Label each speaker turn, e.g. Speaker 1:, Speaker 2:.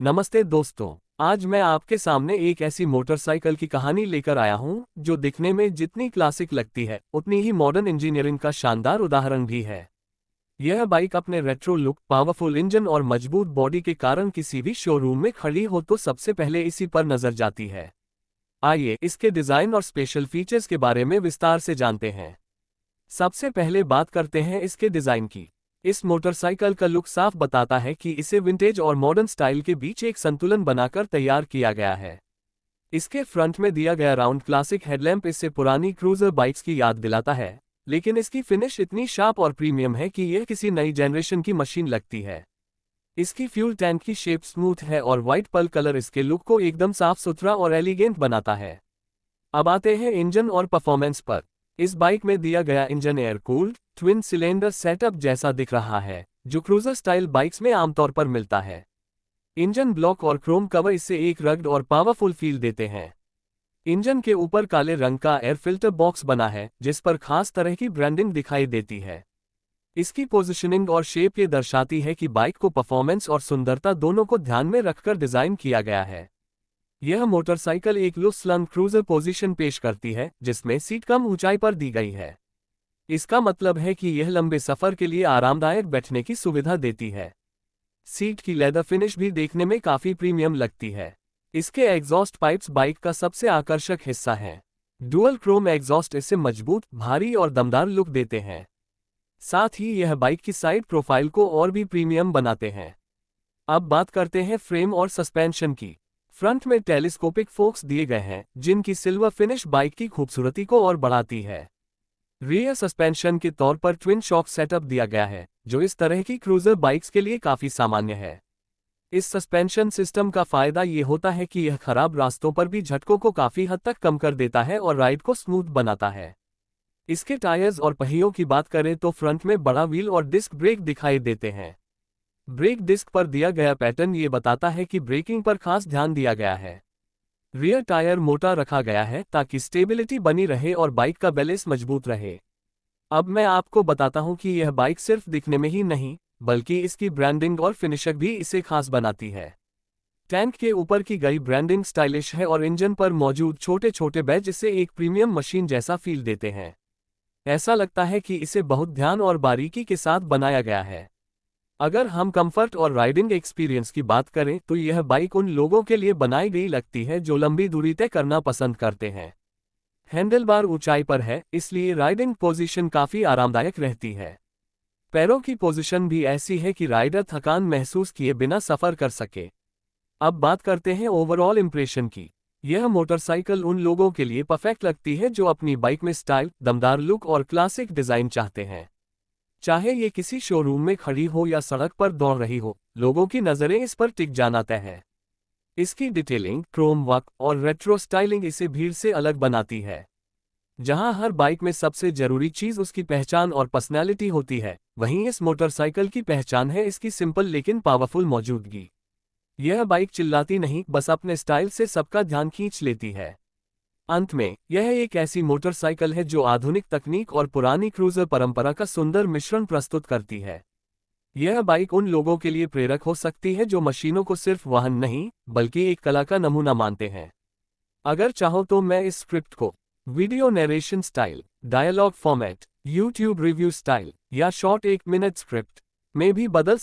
Speaker 1: नमस्ते दोस्तों। आज मैं आपके सामने एक ऐसी मोटरसाइकिल की कहानी लेकर आया हूं जो दिखने में जितनी क्लासिक लगती है उतनी ही मॉडर्न इंजीनियरिंग का शानदार उदाहरण भी है। यह बाइक अपने रेट्रो लुक, पावरफुल इंजन और मजबूत बॉडी के कारण किसी भी शोरूम में खड़ी हो तो सबसे पहले इसी पर नजर जाती है। आइए इसके डिजाइन और स्पेशल फीचर्स के बारे में विस्तार से जानते हैं। सबसे पहले बात करते हैं इसके डिजाइन की। इस मोटरसाइकिल का लुक साफ बताता है कि इसे विंटेज और मॉडर्न स्टाइल के बीच एक संतुलन बनाकर तैयार किया गया है। इसके फ्रंट में दिया गया राउंड क्लासिक हेडलैम्प इससे पुरानी क्रूजर बाइक्स की याद दिलाता है, लेकिन इसकी फिनिश इतनी शार्प और प्रीमियम है कि यह किसी नई जनरेशन की मशीन लगती है। इसकी फ्यूल टैंक की शेप स्मूथ है और व्हाइट पर्ल कलर इसके लुक को एकदम साफ सुथरा और एलिगेंट बनाता है। अब आते हैं इंजन और परफॉर्मेंस पर। इस बाइक में दिया गया engine air cooled twin cylinder setup जैसा दिख रहा है, जो क्रूजर स्टाइल बाइक्स में आमतौर पर मिलता है। इंजन ब्लॉक और क्रोम कवर इससे एक रग्ड और पावरफुल फील देते हैं। इंजन के ऊपर काले रंग का एयर फिल्टर बॉक्स बना है, जिस पर खास तरह की ब्रांडिंग दिखाई देती है। इसकी पोजिशनिंग और शेप ये दर्शाती है कि बाइक को परफॉर्मेंस और सुंदरता दोनों को ध्यान में रखकर डिजाइन किया गया है। यह मोटरसाइकिल एक लूज स्लंग क्रूजर पोजीशन पेश करती है, जिसमें सीट कम ऊंचाई पर दी गई है। इसका मतलब है कि यह लंबे सफर के लिए आरामदायक बैठने की सुविधा देती है। सीट की लेदर फिनिश भी देखने में काफी प्रीमियम लगती है। इसके एग्जॉस्ट पाइप्स बाइक का सबसे आकर्षक हिस्सा हैं। डुअल क्रोम एग्जॉस्ट इसे मजबूत, भारी और दमदार लुक देते हैं। साथ ही यह बाइक की साइड प्रोफाइल को और भी प्रीमियम बनाते हैं। अब बात करते हैं फ्रेम और सस्पेंशन की। फ्रंट में टेलीस्कोपिक फोक्स दिए गए हैं, जिनकी सिल्वर फिनिश बाइक की खूबसूरती को और बढ़ाती है। रियर सस्पेंशन के तौर पर ट्विन शॉक सेटअप दिया गया है, जो इस तरह की क्रूजर बाइक्स के लिए काफी सामान्य है। इस सस्पेंशन सिस्टम का फायदा ये होता है कि यह खराब रास्तों पर भी झटकों को काफी हद तक कम कर देता है और राइड को स्मूथ बनाता है। इसके टायर्स और पहियों की बात करें तो फ्रंट में बड़ा व्हील और डिस्क ब्रेक दिखाई देते हैं। ब्रेक डिस्क पर दिया गया पैटर्न ये बताता है कि ब्रेकिंग पर खास ध्यान दिया गया है। रियर टायर मोटा रखा गया है ताकि स्टेबिलिटी बनी रहे और बाइक का बैलेंस मजबूत रहे। अब मैं आपको बताता हूं कि यह बाइक सिर्फ दिखने में ही नहीं, बल्कि इसकी ब्रांडिंग और फिनिशर भी इसे खास बनाती है। टैंक के ऊपर की गई ब्रांडिंग स्टाइलिश है और इंजन पर मौजूद छोटे छोटे बैज इसे एक प्रीमियम मशीन जैसा फील देते हैं। ऐसा लगता है कि इसे बहुत ध्यान और बारीकी के साथ बनाया गया है। अगर हम कंफर्ट और राइडिंग एक्सपीरियंस की बात करें तो यह बाइक उन लोगों के लिए बनाई गई लगती है जो लंबी दूरी तय करना पसंद करते हैं। हैंडलबार ऊंचाई पर है, इसलिए राइडिंग पोजीशन काफी आरामदायक रहती है। पैरों की पोजीशन भी ऐसी है कि राइडर थकान महसूस किए बिना सफर कर सके। अब बात करते हैं ओवरऑल इंप्रेशन की। यह मोटरसाइकिल उन लोगों के लिए परफेक्ट लगती है जो अपनी बाइक में स्टाइल, दमदार लुक और क्लासिक डिजाइन चाहते हैं। चाहे ये किसी शोरूम में खड़ी हो या सड़क पर दौड़ रही हो, लोगों की नज़रें इस पर टिक जाना तय है। इसकी डिटेलिंग, क्रोम वर्क और रेट्रो स्टाइलिंग इसे भीड़ से अलग बनाती है। जहां हर बाइक में सबसे जरूरी चीज उसकी पहचान और पर्सनैलिटी होती है, वहीं इस मोटरसाइकिल की पहचान है इसकी सिंपल लेकिन पावरफुल मौजूदगी। यह बाइक चिल्लाती नहीं, बस अपने स्टाइल से सबका ध्यान खींच लेती है। अंत में यह एक ऐसी मोटरसाइकिल है जो आधुनिक तकनीक और पुरानी क्रूजर परंपरा का सुंदर मिश्रण प्रस्तुत करती है। यह बाइक उन लोगों के लिए प्रेरक हो सकती है जो मशीनों को सिर्फ वाहन नहीं, बल्कि एक कला का नमूना मानते हैं। अगर चाहो तो मैं इस स्क्रिप्ट को video narration style, dialogue format, YouTube review style या शॉर्ट 1 मिनट स्क्रिप्ट में भी बदल